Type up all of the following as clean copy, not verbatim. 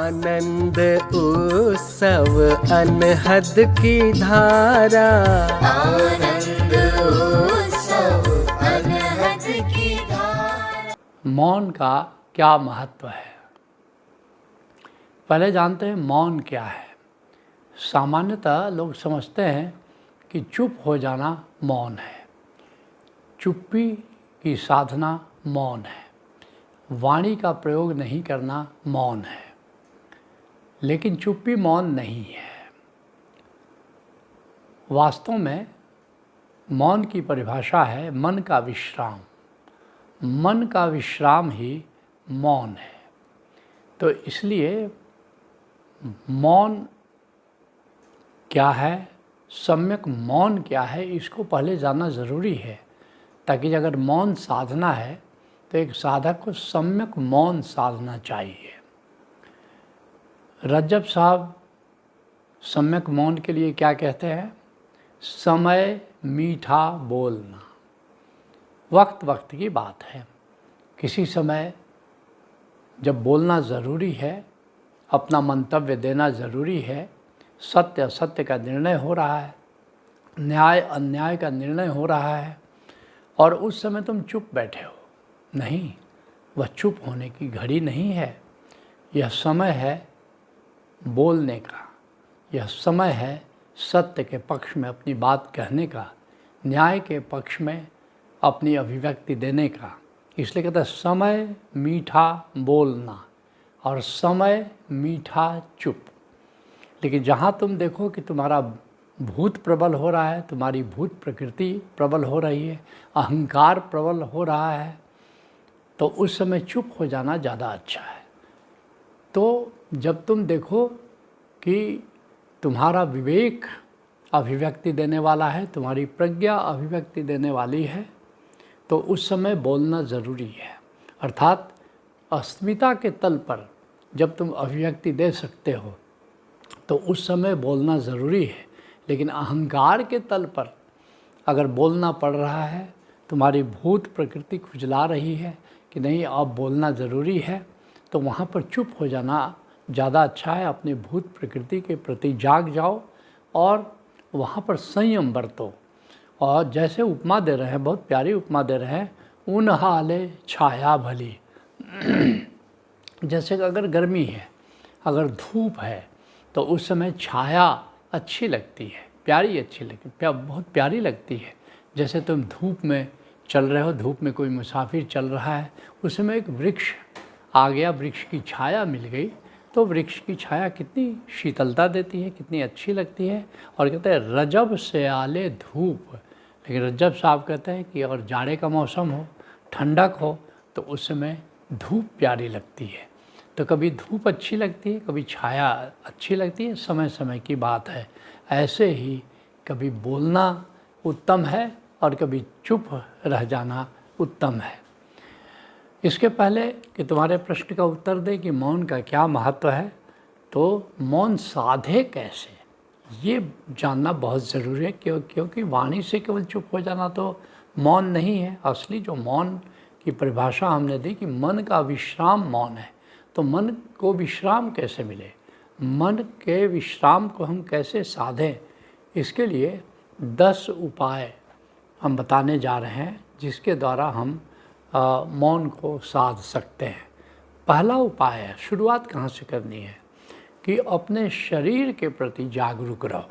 आनंद उत्सव अनहद की धारा, आनंद उत्सव अनहद की धारा। मौन का क्या महत्व है? पहले जानते हैं मौन क्या है। सामान्यतः लोग समझते हैं कि चुप हो जाना मौन है, चुप्पी की साधना मौन है, वाणी का प्रयोग नहीं करना मौन है। लेकिन चुप्पी मौन नहीं है। वास्तव में मौन की परिभाषा है मन का विश्राम। मन का विश्राम ही मौन है। तो इसलिए मौन क्या है, सम्यक मौन क्या है, इसको पहले जानना ज़रूरी है, ताकि अगर मौन साधना है तो एक साधक को सम्यक मौन साधना चाहिए। रज्जब साहब सम्यक मौन के लिए क्या कहते हैं? समय मीठा बोलना। वक्त वक्त की बात है। किसी समय जब बोलना ज़रूरी है, अपना मंतव्य देना ज़रूरी है, सत्य असत्य का निर्णय हो रहा है, न्याय अन्याय का निर्णय हो रहा है, और उस समय तुम चुप बैठे हो। नहीं, वह चुप होने की घड़ी नहीं है। यह समय है बोलने का, यह समय है सत्य के पक्ष में अपनी बात कहने का, न्याय के पक्ष में अपनी अभिव्यक्ति देने का। इसलिए कहते हैं समय मीठा बोलना और समय मीठा चुप। लेकिन जहाँ तुम देखो कि तुम्हारा भूत प्रबल हो रहा है, तुम्हारी भूत प्रकृति प्रबल हो रही है, अहंकार प्रबल हो रहा है, तो उस समय चुप हो जाना ज़्यादा अच्छा है। तो जब तुम देखो कि तुम्हारा विवेक अभिव्यक्ति देने वाला है, तुम्हारी प्रज्ञा अभिव्यक्ति देने वाली है, तो उस समय बोलना ज़रूरी है। अर्थात अस्मिता के तल पर जब तुम अभिव्यक्ति दे सकते हो तो उस समय बोलना ज़रूरी है। लेकिन अहंकार के तल पर अगर बोलना पड़ रहा है, तुम्हारी भूत प्रकृति खुजला रही है कि नहीं अब बोलना ज़रूरी है, तो वहाँ पर चुप हो जाना ज़्यादा अच्छा है। अपनी भूत प्रकृति के प्रति जाग जाओ और वहाँ पर संयम बरतो। और जैसे उपमा दे रहे हैं, बहुत प्यारी उपमा दे रहे हैं, ऊन हाले छाया भली। जैसे कि अगर गर्मी है, अगर धूप है, तो उस समय छाया अच्छी लगती है, प्यारी अच्छी लगती है, बहुत प्यारी लगती है। जैसे तुम धूप में चल रहे हो, धूप में कोई मुसाफिर चल रहा है, उस समय एक वृक्ष आ गया, वृक्ष की छाया मिल गई, तो वृक्ष की छाया कितनी शीतलता देती है, कितनी अच्छी लगती है। और कहते हैं रजब से आले धूप। लेकिन रज्जब साहब कहते हैं कि और जाड़े का मौसम हो, ठंडक हो, तो उस समय धूप प्यारी लगती है। तो कभी धूप अच्छी लगती है, कभी छाया अच्छी लगती है, समय समय की बात है। ऐसे ही कभी बोलना उत्तम है और कभी चुप रह जाना उत्तम है। इसके पहले कि तुम्हारे प्रश्न का उत्तर दें कि मौन का क्या महत्व है, तो मौन साधे कैसे, ये जानना बहुत ज़रूरी है। क्योंकि वाणी से केवल चुप हो जाना तो मौन नहीं है। असली जो मौन की परिभाषा हमने दी कि मन का विश्राम मौन है। तो मन को विश्राम कैसे मिले, मन के विश्राम को हम कैसे साधें, इसके लिए 10 उपाय हम बताने जा रहे हैं, जिसके द्वारा हम मौन को साध सकते हैं। पहला उपाय है, शुरुआत कहाँ से करनी है, कि अपने शरीर के प्रति जागरूक रहो,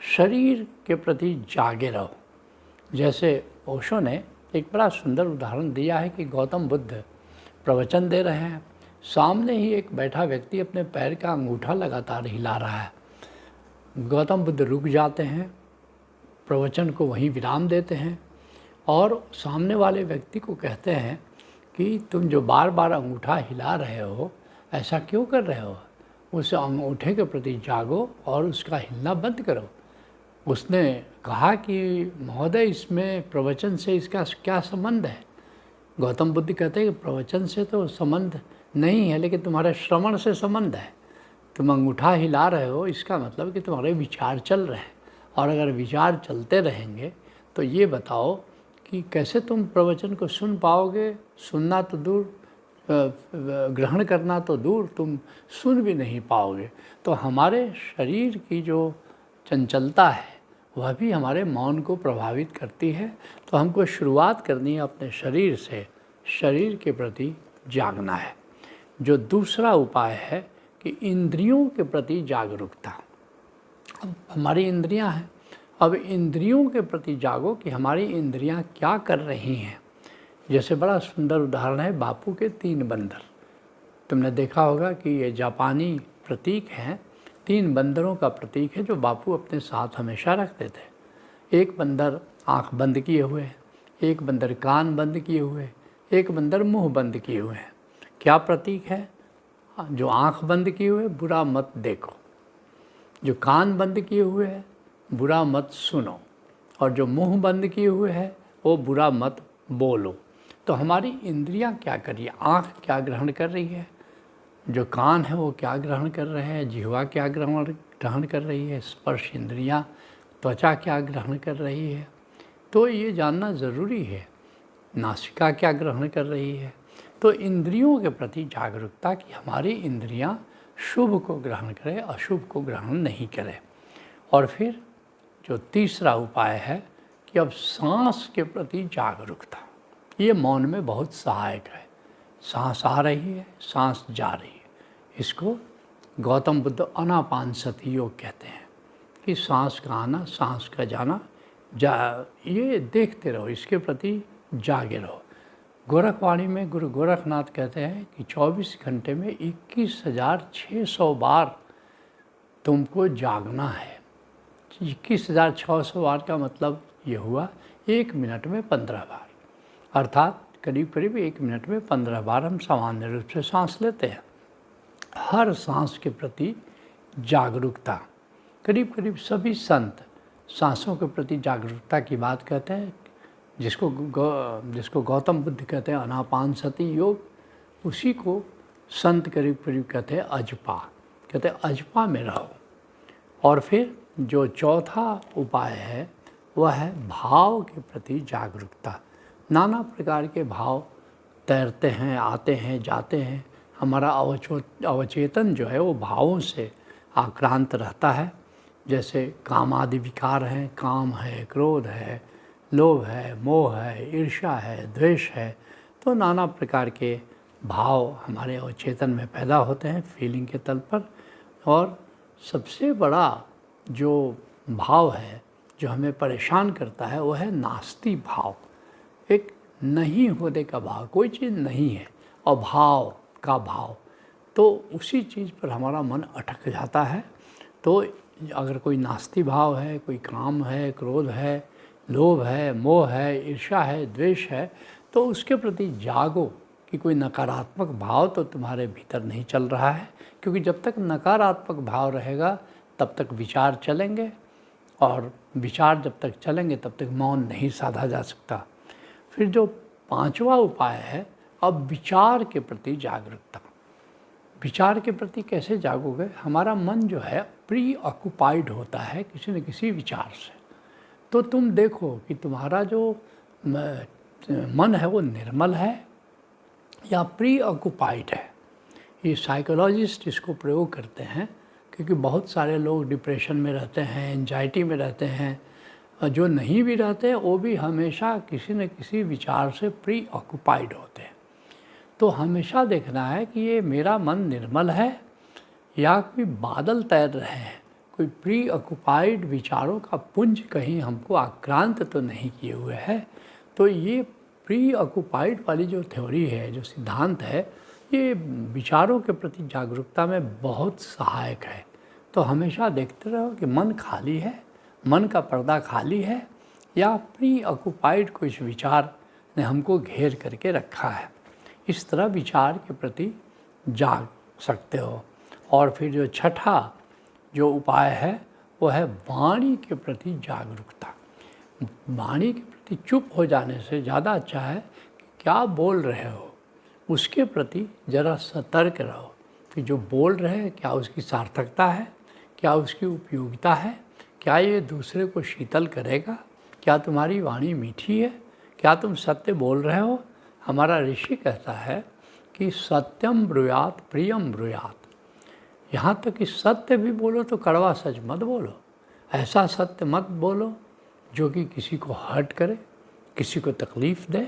शरीर के प्रति जागे रहो। जैसे ओशो ने एक बड़ा सुंदर उदाहरण दिया है कि गौतम बुद्ध प्रवचन दे रहे हैं, सामने ही एक बैठा व्यक्ति अपने पैर का अंगूठा लगातार हिला रहा है। गौतम बुद्ध रुक जाते हैं, प्रवचन को वहीं विराम देते हैं और सामने वाले व्यक्ति को कहते हैं कि तुम जो बार बार अंगूठा हिला रहे हो, ऐसा क्यों कर रहे हो? उस अंगूठे के प्रति जागो और उसका हिलना बंद करो। उसने कहा कि महोदय, इसमें प्रवचन से इसका क्या संबंध है? गौतम बुद्ध कहते हैं कि प्रवचन से तो संबंध नहीं है, लेकिन तुम्हारे श्रवण से संबंध है। तुम अंगूठा हिला रहे हो, इसका मतलब कि तुम्हारे विचार चल रहे हैं, और अगर विचार चलते रहेंगे तो ये बताओ कि कैसे तुम प्रवचन को सुन पाओगे। सुनना तो दूर, ग्रहण करना तो दूर, तुम सुन भी नहीं पाओगे। तो हमारे शरीर की जो चंचलता है वह भी हमारे मौन को प्रभावित करती है। तो हमको शुरुआत करनी है अपने शरीर से, शरीर के प्रति जागना है। जो दूसरा उपाय है कि इंद्रियों के प्रति जागरूकता। अब हमारी इंद्रियां हैं, अब इंद्रियों के प्रति जागो कि हमारी इंद्रियां क्या कर रही हैं। जैसे बड़ा सुंदर उदाहरण है बापू के 3 बंदर। तुमने देखा होगा कि ये जापानी प्रतीक हैं, 3 बंदरों का प्रतीक है जो बापू अपने साथ हमेशा रखते थे। एक बंदर आँख बंद किए हुए है, एक बंदर कान बंद किए हुए है, एक बंदर मुंह बंद किए हुए हैं। क्या प्रतीक है? जो आँख बंद किए हुए बुरा मत देखो, जो कान बंद किए हुए है बुरा मत सुनो, और जो मुंह बंद किए हुए है वो बुरा मत बोलो। तो हमारी इंद्रियां क्या कर रही है? आँख क्या ग्रहण कर रही है, जो कान है वो क्या ग्रहण कर रहे हैं, जिह्वा क्या ग्रहण कर रही है, स्पर्श इंद्रियां, त्वचा क्या ग्रहण कर रही है। तो ये जानना ज़रूरी है। नासिका क्या ग्रहण कर रही है। तो इंद्रियों के प्रति जागरूकता कि हमारी इंद्रियां शुभ को ग्रहण करें, अशुभ को ग्रहण नहीं करें। और फिर जो तीसरा उपाय है कि अब सांस के प्रति जागरूकता। ये मौन में बहुत सहायक है। सांस आ रही है, सांस जा रही है। इसको गौतम बुद्ध आनापानसति योग कहते हैं कि सांस का आना, सांस का जाना, ये देखते रहो, इसके प्रति जागे रहो। गोरखवाणी में गुरु गोरखनाथ कहते हैं कि 24 घंटे में 21,600 बार तुमको जागना है। 21,600 बार का मतलब ये हुआ 1 मिनट में 15 बार, अर्थात करीब करीब 1 मिनट में 15 बार हम सामान्य रूप से सांस लेते हैं। हर सांस के प्रति जागरूकता। करीब करीब सभी संत सांसों के प्रति जागरूकता की बात कहते हैं, जिसको गौतम बुद्ध कहते हैं आनापानसति योग, उसी को संत करीब करीब कहते हैं अजपा, कहते हैं अजपा में रहो। और फिर जो चौथा उपाय है वह है भाव के प्रति जागरूकता। नाना प्रकार के भाव तैरते हैं, आते हैं, जाते हैं। हमारा अवचेतन जो है वो भावों से आक्रांत रहता है। जैसे काम आदि विकार हैं, काम है, क्रोध है, लोभ है, मोह है, ईर्ष्या है, द्वेष है। तो नाना प्रकार के भाव हमारे अवचेतन में पैदा होते हैं फीलिंग के तल पर। और सबसे बड़ा जो भाव है जो हमें परेशान करता है वो है नास्ति भाव, एक नहीं होने का भाव। कोई चीज़ नहीं है, अभाव का भाव, तो उसी चीज़ पर हमारा मन अटक जाता है। तो अगर कोई नास्ति भाव है, कोई काम है, क्रोध है, लोभ है, मोह है, ईर्ष्या है, द्वेष है, तो उसके प्रति जागो कि कोई नकारात्मक भाव तो तुम्हारे भीतर नहीं चल रहा है। क्योंकि जब तक नकारात्मक भाव रहेगा तब तक विचार चलेंगे, और विचार जब तक चलेंगे तब तक मौन नहीं साधा जा सकता। फिर जो 5वां उपाय है अब विचार के प्रति जागरूकता। विचार के प्रति कैसे जागोगे? हमारा मन जो है प्री ऑक्युपाइड होता है किसी न किसी विचार से। तो तुम देखो कि तुम्हारा जो मन है वो निर्मल है या प्री ऑक्युपाइड है। ये साइकोलॉजिस्ट इसको प्रयोग करते हैं क्योंकि बहुत सारे लोग डिप्रेशन में रहते हैं, एंजाइटी में रहते हैं। जो नहीं भी रहते वो भी हमेशा किसी न किसी विचार से प्री ऑक्युपाइड होते हैं। तो हमेशा देखना है कि ये मेरा मन निर्मल है या कोई बादल तैर रहे हैं, कोई प्री ऑक्युपाइड विचारों का पुंज कहीं हमको आक्रांत तो नहीं किए हुए है। तो ये प्री ऑक्युपाइड वाली जो थ्योरी है, जो सिद्धांत है, ये विचारों के प्रति जागरूकता में बहुत सहायक है। तो हमेशा देखते रहो कि मन खाली है, मन का पर्दा खाली है या प्री ऑक्युपाइड कुछ विचार ने हमको घेर करके रखा है। इस तरह विचार के प्रति जाग सकते हो। और फिर जो छठा जो उपाय है वो है वाणी के प्रति जागरूकता। वाणी के प्रति चुप हो जाने से ज़्यादा अच्छा है कि क्या बोल रहे हो उसके प्रति ज़रा सतर्क रहो कि जो बोल रहे हैं क्या उसकी सार्थकता है, क्या उसकी उपयोगिता है, क्या ये दूसरे को शीतल करेगा, क्या तुम्हारी वाणी मीठी है, क्या तुम सत्य बोल रहे हो। हमारा ऋषि कहता है कि सत्यम ब्रूयात प्रियम ब्रूयात। यहाँ तक कि सत्य भी बोलो तो कड़वा सच मत बोलो। ऐसा सत्य मत बोलो जो कि किसी को हर्ट करे, किसी को तकलीफ़ दे।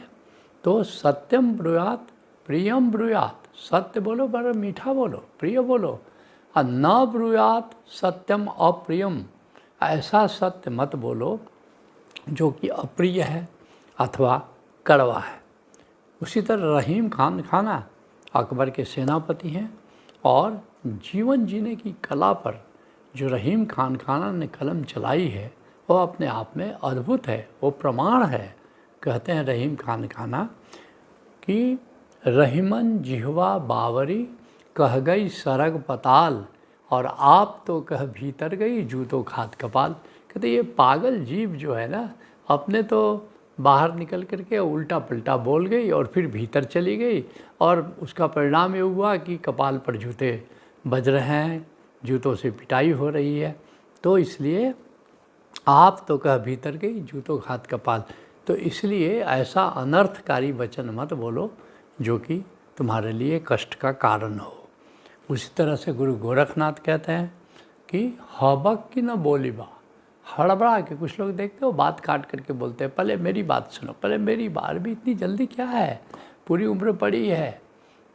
तो सत्यम ब्रूयात प्रियम ब्रूयात, सत्य बोलो बड़ा मीठा बोलो, प्रिय बोलो। और न ब्रूयात सत्यम अप्रियम, ऐसा सत्य मत बोलो जो कि अप्रिय है अथवा कड़वा है। उसी तरह रहीम खान खाना अकबर के सेनापति हैं और जीवन जीने की कला पर जो रहीम खान खाना ने कलम चलाई है वो अपने आप में अद्भुत है, वो प्रमाण है। कहते हैं रहीम खान खाना कि रहीमन जिहवा बावरी कह गई सरग पताल, और आप तो कह भीतर गई जूतो खाद कपाल। कहते ये पागल जीव जो है ना, अपने तो बाहर निकल करके उल्टा पलटा बोल गई और फिर भीतर चली गई, और उसका परिणाम ये हुआ कि कपाल पर जूते बज रहे हैं, जूतों से पिटाई हो रही है। तो इसलिए आप तो कह भीतर गई जूतों खाद कपाल। तो इसलिए ऐसा अनर्थकारी वचन मत बोलो जो कि तुम्हारे लिए कष्ट का कारण हो। उसी तरह से गुरु गोरखनाथ कहते हैं कि हबक की न बोली बा, हड़बड़ा के। कुछ लोग देखते हो बात काट करके बोलते हैं, पहले मेरी बात सुनो, पहले मेरी बार भी, इतनी जल्दी क्या है, पूरी उम्र पड़ी है,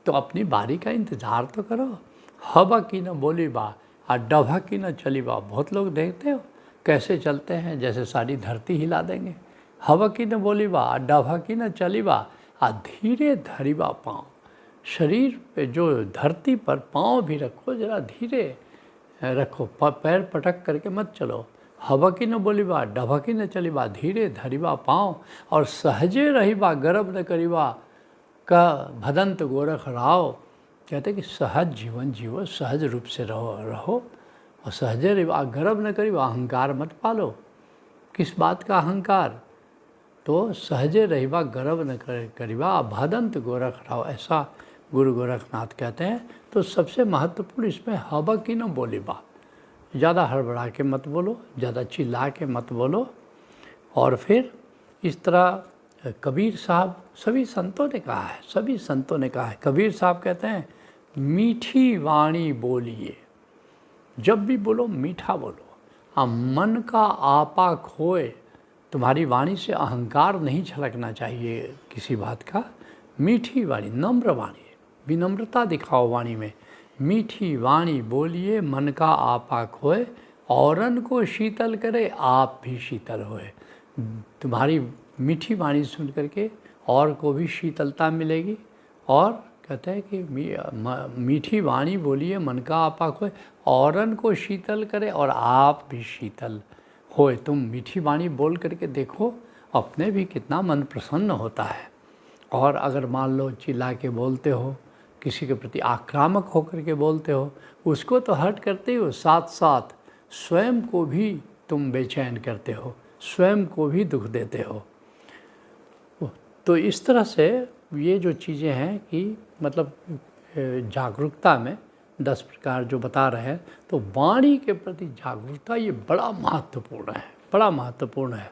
तो अपनी बारी का इंतज़ार तो करो। हबक की न बोली बा और डभक की न चली बा। बहुत लोग देखते हो कैसे चलते हैं जैसे सारी धरती हिला देंगे। हवा की न बोली बा डभा की न चली बा आ धीरे धरी बा पाँव। शरीर पे जो धरती पर पाँव भी रखो, जरा धीरे रखो, पैर पटक करके मत चलो। हवा की न बोली बा डभा की न चली बा धीरे धरी बा पाँव, और सहजे रही बा गर्भ न करी बा का भदंत गोरख राव। कहते कि सहज जीवन जियो, सहज रूप से रहो और सहजे रही बा, गर्भ न करी बा, अहंकार मत पालो। किस बात का अहंकार? तो सहजे रहिबा गर्व न करिबा भदंत गोरख राव, ऐसा गुरु गोरखनाथ कहते हैं। तो सबसे महत्वपूर्ण इसमें हवा की न बोली बा, ज़्यादा हड़बड़ा के मत बोलो, ज़्यादा चिल्ला के मत बोलो। और फिर इस तरह कबीर साहब, सभी संतों ने कहा है, सभी संतों ने कहा है। कबीर साहब कहते हैं मीठी वाणी बोलिए, जब भी बोलो मीठा बोलो। मन का आपा खोए, तुम्हारी वाणी से अहंकार नहीं छलकना चाहिए किसी बात का। मीठी वाणी, नम्र वाणी, विनम्रता दिखाओ वाणी में। मीठी वाणी बोलिए, मन का आपा खोए, औरन को शीतल करे, आप भी शीतल होए। तुम्हारी मीठी वाणी सुन करके और को भी शीतलता मिलेगी। और कहते हैं कि मीठी वाणी बोलिए, मन का आपा खोए, औरन को शीतल करे और आप भी शीतल होए। तुम मीठी वाणी बोल करके देखो, अपने भी कितना मन प्रसन्न होता है। और अगर मान लो चिल्ला के बोलते हो, किसी के प्रति आक्रामक होकर के बोलते हो, उसको तो हर्ट करते हो, साथ साथ स्वयं को भी तुम बेचैन करते हो, स्वयं को भी दुख देते हो। तो इस तरह से ये जो चीज़ें हैं कि मतलब जागरूकता में 10 प्रकार जो बता रहे हैं, तो वाणी के प्रति जागरूकता ये बड़ा महत्वपूर्ण है, बड़ा महत्वपूर्ण है।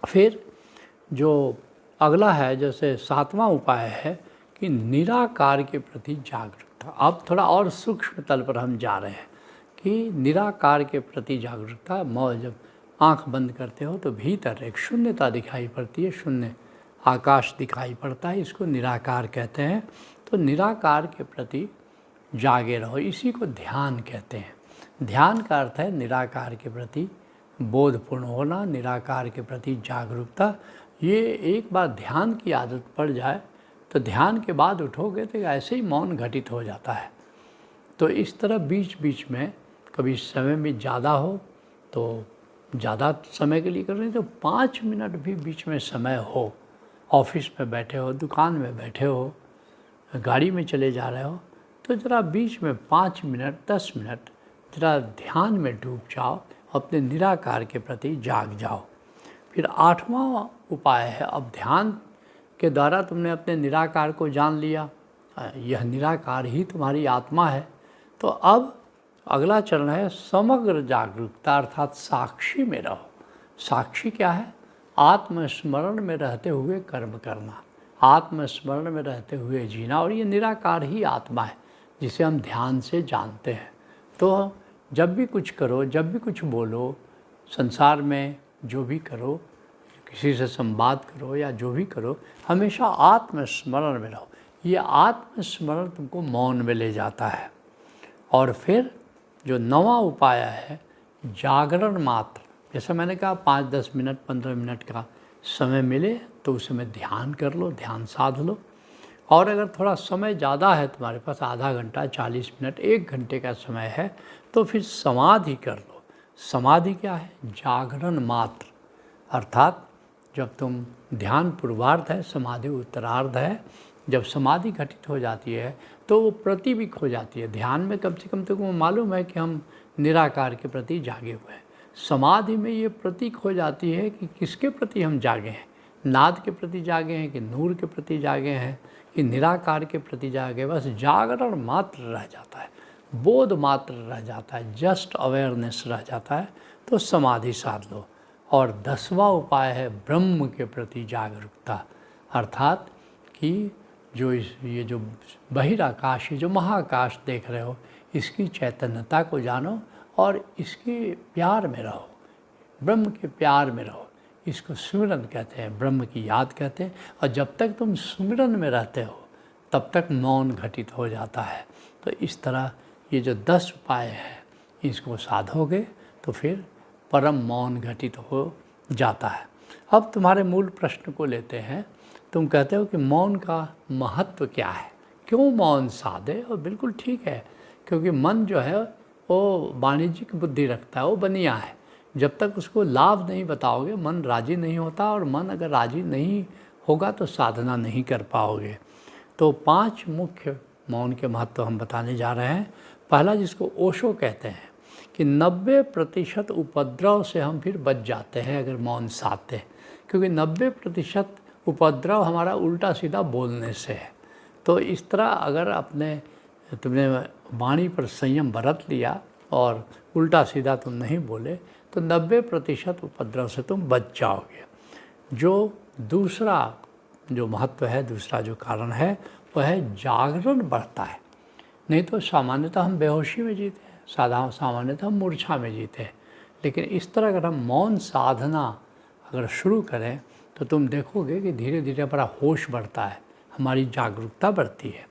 फिर जो अगला है, जैसे 7वां उपाय है कि निराकार के प्रति जागरूकता। अब थोड़ा और सूक्ष्म तल पर हम जा रहे हैं कि निराकार के प्रति जागरूकता। जब आंख बंद करते हो तो भीतर एक शून्यता दिखाई पड़ती है, शून्य आकाश दिखाई पड़ता है, इसको निराकार कहते हैं। तो निराकार के प्रति जागे रहो, इसी को ध्यान कहते हैं। ध्यान का अर्थ है निराकार के प्रति बोधपूर्ण होना, निराकार के प्रति जागरूकता। ये एक बार ध्यान की आदत पड़ जाए तो ध्यान के बाद उठोगे तो ऐसे ही मौन घटित हो जाता है। तो इस तरह बीच बीच में कभी समय में ज़्यादा हो तो ज़्यादा समय के लिए कर रहे, तो 5 मिनट भी बीच में समय हो, ऑफिस में बैठे हो, दुकान में बैठे हो, गाड़ी में चले जा रहे हो, तो ज़रा बीच में 5 मिनट 10 मिनट ज़रा ध्यान में डूब जाओ, अपने निराकार के प्रति जाग जाओ। फिर 8वां उपाय है, अब ध्यान के द्वारा तुमने अपने निराकार को जान लिया, यह निराकार ही तुम्हारी आत्मा है। तो अब अगला चरण है समग्र जागरूकता, अर्थात साक्षी में रहो। साक्षी क्या है? आत्मस्मरण में रहते हुए कर्म करना। आत्मस्मरण में रहते हुए जीना, और ये निराकार ही आत्मा है जिसे हम ध्यान से जानते हैं। तो जब भी कुछ करो, जब भी कुछ बोलो, संसार में जो भी करो, किसी से संवाद करो या जो भी करो, हमेशा आत्मस्मरण में रहो। ये आत्मस्मरण तुमको मौन में ले जाता है। और फिर जो नवा उपाय है, जागरण मात्र, जैसे मैंने कहा 5-10 मिनट 15 मिनट का समय मिले तो उस समय ध्यान कर लो, ध्यान साध लो। और अगर थोड़ा समय ज़्यादा है तुम्हारे पास, आधा घंटा 40 मिनट 1 घंटे का समय है, तो फिर समाधि कर लो। समाधि क्या है? जागरण मात्र, अर्थात जब तुम ध्यान पूर्वार्ध है, समाधि उत्तरार्ध है। जब समाधि घटित हो जाती है तो वो प्रति भी खो जाती है। ध्यान में कम से कम तुमको मालूम है कि हम निराकार के प्रति जागे हुए हैं। समाधि में ये प्रतीक हो जाती है कि किसके प्रति हम जागे हैं, नाद के प्रति जागे हैं कि नूर के प्रति जागे हैं कि निराकार के प्रति जागे। बस जागरण मात्र रह जाता है, बोध मात्र रह जाता है, जस्ट अवेयरनेस रह जाता है। तो समाधि साध लो। और 10वां उपाय है ब्रह्म के प्रति जागरूकता, अर्थात कि जो ये जो बहिराकाश, ये जो महाकाश देख रहे हो, इसकी चैतन्यता को जानो और इसके प्यार में रहो, ब्रह्म के प्यार में रहो। इसको सुमिरन कहते हैं, ब्रह्म की याद कहते हैं। और जब तक तुम सुमिरन में रहते हो तब तक मौन घटित हो जाता है। तो इस तरह ये जो 10 उपाय हैं, इसको साधोगे तो फिर परम मौन घटित हो जाता है। अब तुम्हारे मूल प्रश्न को लेते हैं। तुम कहते हो कि मौन का महत्व क्या है, क्यों मौन साधे? और बिल्कुल ठीक है, क्योंकि मन जो है वो वाणिज्यिक बुद्धि रखता है, वो बनिया है। जब तक उसको लाभ नहीं बताओगे मन राजी नहीं होता, और मन अगर राजी नहीं होगा तो साधना नहीं कर पाओगे। तो 5 मुख्य मौन के महत्व हम बताने जा रहे हैं। पहला, जिसको ओशो कहते हैं, कि 90% उपद्रव से हम फिर बच जाते हैं अगर मौन साधते हैं, क्योंकि 90% उपद्रव हमारा उल्टा सीधा बोलने से है। तो इस तरह अगर तुमने वाणी पर संयम बरत लिया और उल्टा सीधा तुम नहीं बोले तो 90% उपद्रव से तुम बच जाओगे। जो दूसरा जो महत्व है, दूसरा जो कारण है, वह है जागरण बढ़ता है। नहीं तो सामान्यतः हम बेहोशी में जीते हैं, सामान्यतः हम मूर्छा में जीते हैं। लेकिन इस तरह अगर हम मौन साधना अगर शुरू करें तो तुम देखोगे कि धीरे धीरे हमारा होश बढ़ता है, हमारी जागरूकता बढ़ती है।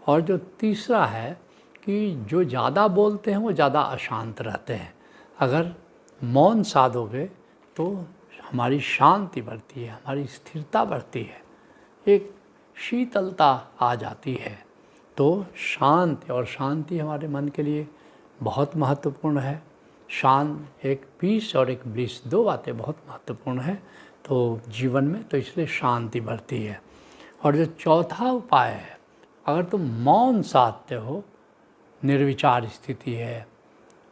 और जो तीसरा है कि जो ज़्यादा बोलते हैं वो ज़्यादा अशांत रहते हैं। अगर मौन साधोगे तो हमारी शांति बढ़ती है, हमारी स्थिरता बढ़ती है, एक शीतलता आ जाती है। तो शांति, और शांति हमारे मन के लिए बहुत महत्वपूर्ण है। शांत, एक पीस और एक ब्लिस, 2 बातें बहुत महत्वपूर्ण है तो जीवन में, तो इसलिए शांति बढ़ती है। और जो चौथा उपाय है, अगर तुम मौन साधते हो, निर्विचार स्थिति है,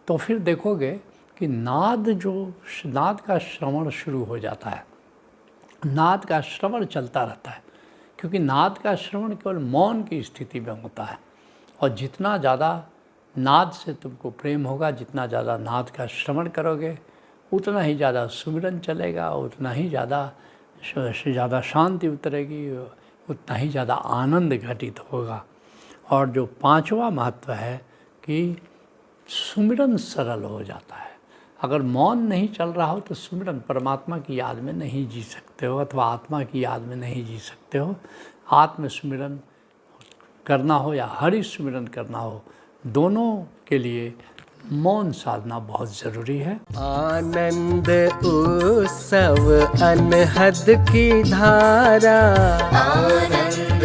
तो फिर देखोगे कि नाद का श्रवण शुरू हो जाता है। नाद का श्रवण चलता रहता है, क्योंकि नाद का श्रवण केवल मौन की स्थिति में होता है। और जितना ज़्यादा नाद से तुमको प्रेम होगा, जितना ज़्यादा नाद का श्रवण करोगे, उतना ही ज़्यादा सुमिरन चलेगा, उतना ही ज़्यादा शांति उतरेगी, उतना ही ज़्यादा आनंद घटित होगा। और जो 5वां महत्व है कि सुमिरन सरल हो जाता है। अगर मौन नहीं चल रहा हो तो सुमिरन, परमात्मा की याद में नहीं जी सकते हो, अथवा आत्मा की याद में नहीं जी सकते हो। आत्म सुमिरन करना हो या हरि सुमिरन करना हो, दोनों के लिए मौन साधना बहुत ज़रूरी है। आनंद उत्सव अनहद की धारा, आनंद